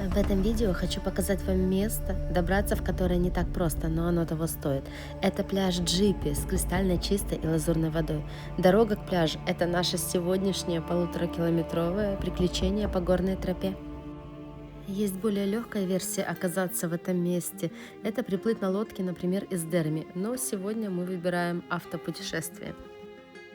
В этом видео хочу показать вам место, добраться в которое не так просто, но оно того стоит. Это пляж Джипи с кристально чистой и лазурной водой. Дорога к пляжу – это наше сегодняшнее 1,5-километровое приключение по горной тропе. Есть более легкая версия оказаться в этом месте. Это приплыть на лодке, например, из Дерми, но сегодня мы выбираем автопутешествие.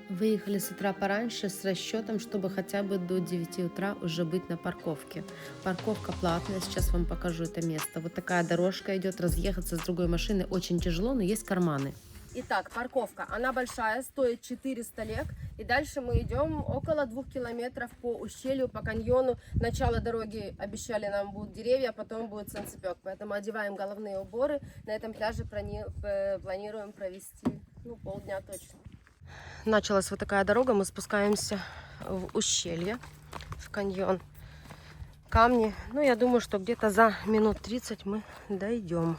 Выехали с утра пораньше с расчетом, чтобы хотя бы до 9 утра уже быть на парковке. Парковка платная, сейчас вам покажу это место. Вот такая дорожка идет, разъехаться с другой машины очень тяжело, но есть карманы. Итак, парковка, она большая, стоит 400 лек. И дальше мы идем около 2 километров по ущелью, по каньону. Начало дороги обещали нам будут деревья, а потом будет солнцепек. Поэтому одеваем головные уборы. На этом пляже планируем провести полдня точно. Началась вот такая дорога, мы спускаемся в ущелье, в каньон. Камни, я думаю, что где-то за минут 30 мы дойдем.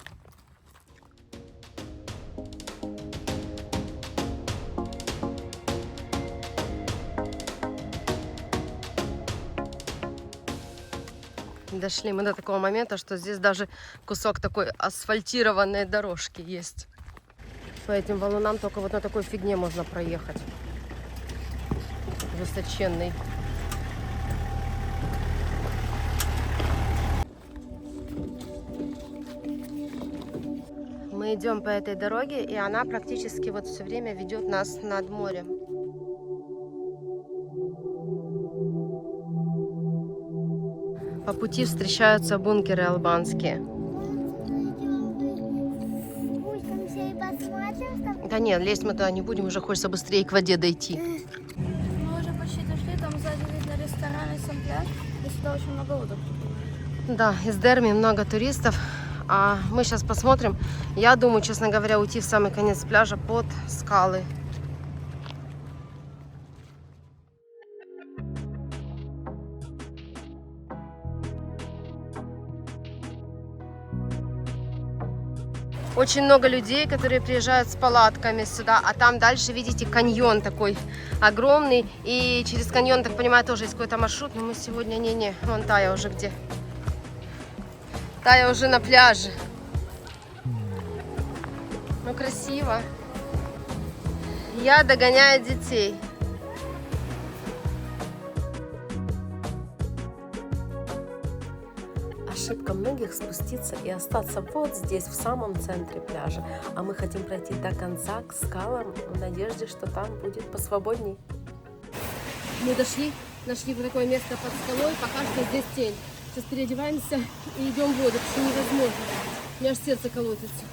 Дошли мы до такого момента, что здесь даже кусок такой асфальтированной дорожки есть. По этим валунам только вот на такой фигне можно проехать. Высоченный. Мы идем по этой дороге, и она практически вот все время ведет нас над морем. По пути встречаются бункеры албанские. Да нет, лезть мы туда не будем, уже хочется быстрее к воде дойти. Мы уже почти дошли, там сзади видно ресторан и сам пляж, и сюда очень много лодок. Да, из Дерми много туристов, а мы сейчас посмотрим. Я думаю, честно говоря, уйти в самый конец пляжа под скалы. Очень много людей, которые приезжают с палатками сюда, а там дальше, видите, каньон такой огромный, и через каньон, так понимаю, тоже есть какой-то маршрут, но мы сегодня не, вон Тая уже где. Тая уже на пляже. Ну, красиво. Я догоняю детей. Ошибка многих спуститься и остаться вот здесь, в самом центре пляжа. А мы хотим пройти до конца к скалам в надежде, что там будет посвободней. Мы дошли, нашли вот такое место под скалой, пока что здесь тень. Сейчас переодеваемся и идем в воду, потому что невозможно. У меня аж сердце колотится.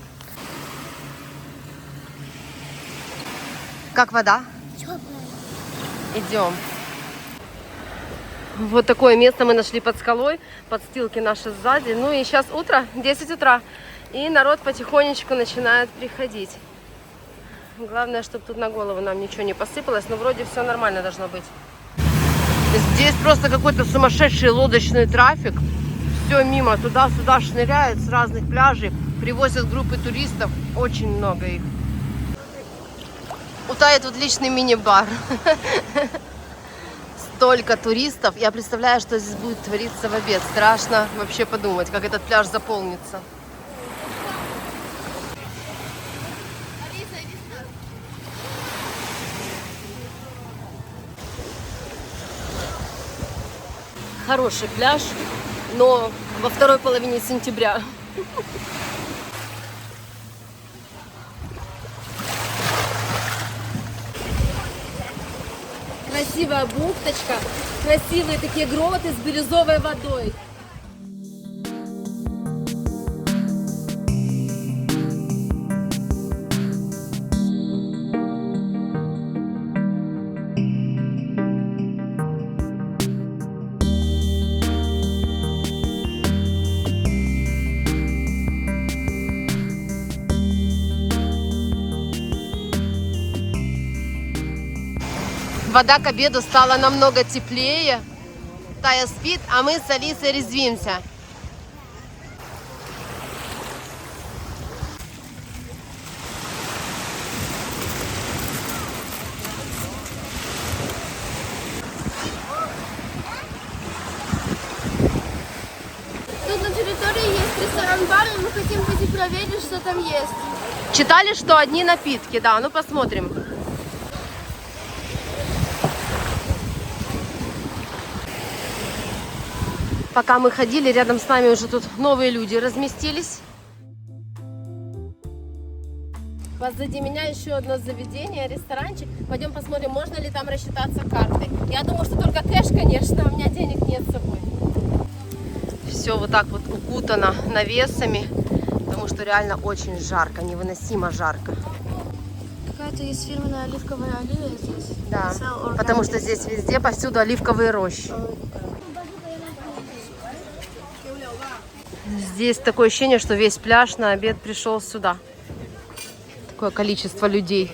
Как вода? Теплая. Идем. Вот такое место мы нашли под скалой, подстилки наши сзади. Ну и сейчас утро, 10 утра, и народ потихонечку начинает приходить. Главное, чтобы тут на голову нам ничего не посыпалось, но вроде все нормально должно быть. Здесь просто какой-то сумасшедший лодочный трафик. Все мимо, туда-сюда шныряют с разных пляжей, привозят группы туристов, очень много их. У Таи тут личный мини-бар. Столько туристов. Я представляю, что здесь будет твориться в обед. Страшно вообще подумать, как этот пляж заполнится. Хороший пляж, но во второй половине сентября. Красивая бухточка, красивые такие гроты с бирюзовой водой. Вода к обеду стала намного теплее. Тая спит, а мы с Алисой резвимся. который есть ресторан-бар, и мы хотим пойти проверить, что там есть. Читали, что одни напитки, да, ну посмотрим. Пока мы ходили, рядом с нами уже тут новые люди разместились. Позади меня еще одно заведение, ресторанчик. Пойдем посмотрим, можно ли там рассчитаться картой. Я думаю, что только кэш, конечно, у меня денег нет с собой. Все вот так вот укутано навесами, потому что реально очень жарко, невыносимо жарко. Какая-то есть фирменная оливковая аллея здесь. Да, потому что здесь везде повсюду оливковые рощи. Здесь такое ощущение, что весь пляж на обед пришел сюда. Такое количество людей.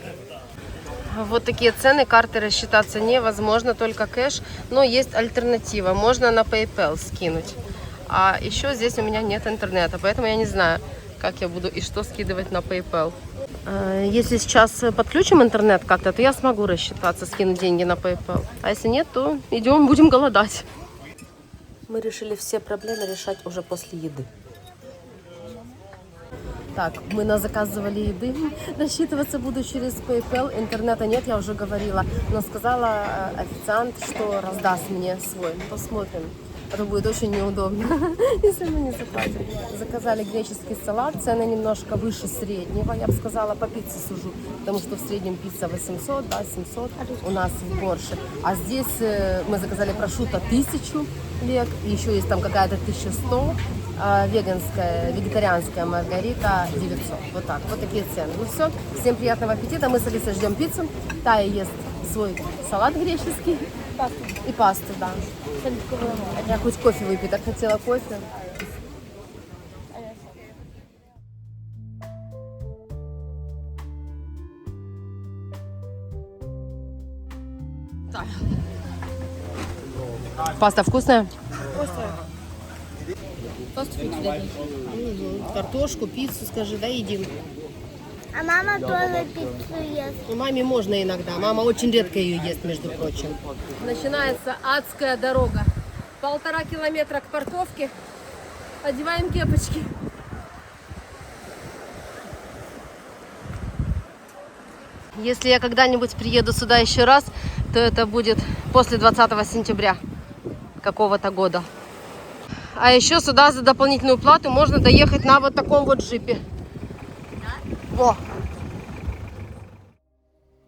Вот такие цены, карты рассчитаться невозможно, только кэш. Но есть альтернатива, можно на PayPal скинуть. А еще здесь у меня нет интернета, поэтому я не знаю, как я буду и что скидывать на PayPal. Если сейчас подключим интернет как-то, то я смогу рассчитаться, скинуть деньги на PayPal. А если нет, то идем, будем голодать. Мы решили все проблемы решать уже после еды. Так, мы заказывали еды. Рассчитываться буду через PayPal. Интернета нет, я уже говорила. Но сказала официант, что раздаст мне свой. Посмотрим. Это будет очень неудобно, если мы не заплатим. Заказали греческий салат. Цены немножко выше среднего. Я бы сказала, по пицце сужу. Потому что в среднем пицца 800, да, 700 у нас в Борше. А здесь мы заказали прошутто 1000 лек. И еще есть там какая-то 1100. Веганская, вегетарианская маргарита 900. Вот так, вот такие цены. Ну все, всем приятного аппетита. Мы с Алисой ждем пиццу. Тая ест свой салат греческий. И пасту, да. Я хоть кофе выпью, так хотела кофе. Так. Паста вкусная? Вкусная. Картошку, пиццу, скажи, да, едим? А мама тоже пиццу ест. Ну, маме можно иногда. Мама очень редко ее ест, между прочим. Начинается адская дорога. 1,5 километра к парковке. Одеваем кепочки. Если я когда-нибудь приеду сюда еще раз, то это будет после 20 сентября какого-то года. А еще сюда за дополнительную плату можно доехать на вот таком вот джипе. Во!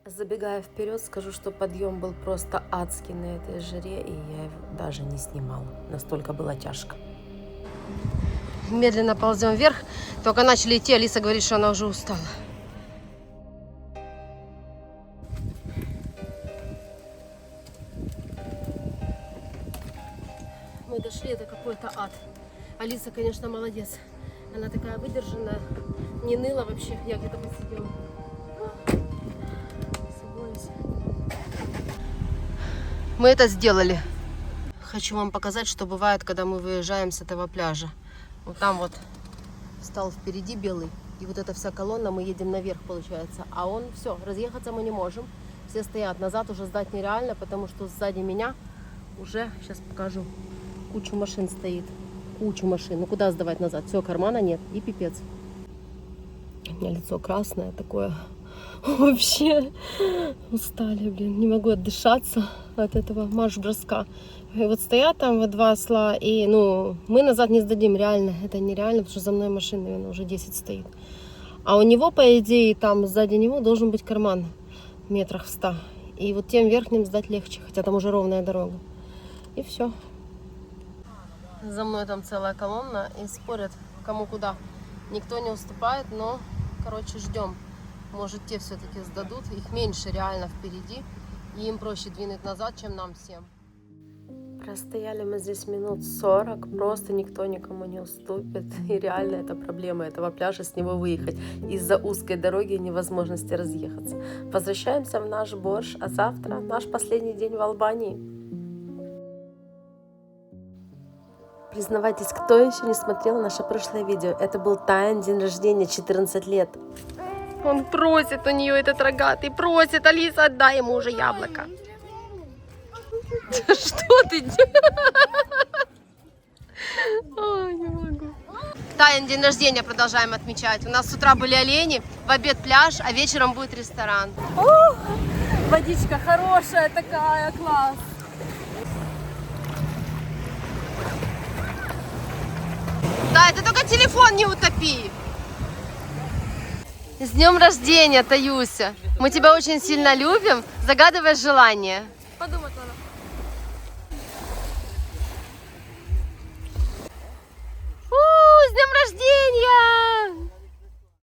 Забегая вперед, скажу, что подъем был просто адский на этой жаре, и я его даже не снимала. Настолько было тяжко. Медленно ползем вверх. Только начали идти, Алиса говорит, что она уже устала. Мы дошли, это какой-то ад. Алиса, конечно, молодец. Она такая выдержанная, не ныла вообще. Я где-то посидела. Мы это сделали. Хочу вам показать, что бывает, когда мы выезжаем с этого пляжа. Вот там вот стал впереди белый. И вот эта вся колонна, мы едем наверх, получается. А он, все, разъехаться мы не можем. Все стоят. Назад уже сдать нереально, потому что сзади меня уже, сейчас покажу, кучу машин стоит. Кучу машин. Ну куда сдавать назад? Все, кармана нет. И пипец. У меня лицо красное такое. Вообще устали, блин. Не могу отдышаться от этого марш-броска. И вот стоят там вот два осла. И, ну, мы назад не сдадим. Реально. Это нереально, потому что за мной машина, наверное, уже 10 стоит. А у него, по идее, там сзади него должен быть карман метрах в 100. И вот тем верхним сдать легче. Хотя там уже ровная дорога. И все. За мной там целая колонна и спорят, кому куда. Никто не уступает, но, короче, ждем. Может, те все-таки сдадут. Их меньше реально впереди. И им проще двинуть назад, чем нам всем. Простояли мы здесь минут 40. Просто никто никому не уступит. И реально это проблема этого пляжа, с него выехать. Из-за узкой дороги и невозможности разъехаться. Возвращаемся в наш Борш, а завтра наш последний день в Албании. Признавайтесь, кто еще не смотрел наше прошлое видео. Это был Тайн день рождения, 14 лет. Он просит у нее этот рогатый, просит, Алиса, отдай ему уже яблоко. Что ты делаешь? Ой, не могу. Таин день рождения продолжаем отмечать. У нас с утра были олени, в обед пляж, а вечером будет ресторан. Водичка хорошая такая, класс. Да, это только телефон не утопи. С днем рождения, Таюся. Мы тебя очень сильно любим. Загадывай желание. Подумать надо. С днем рождения!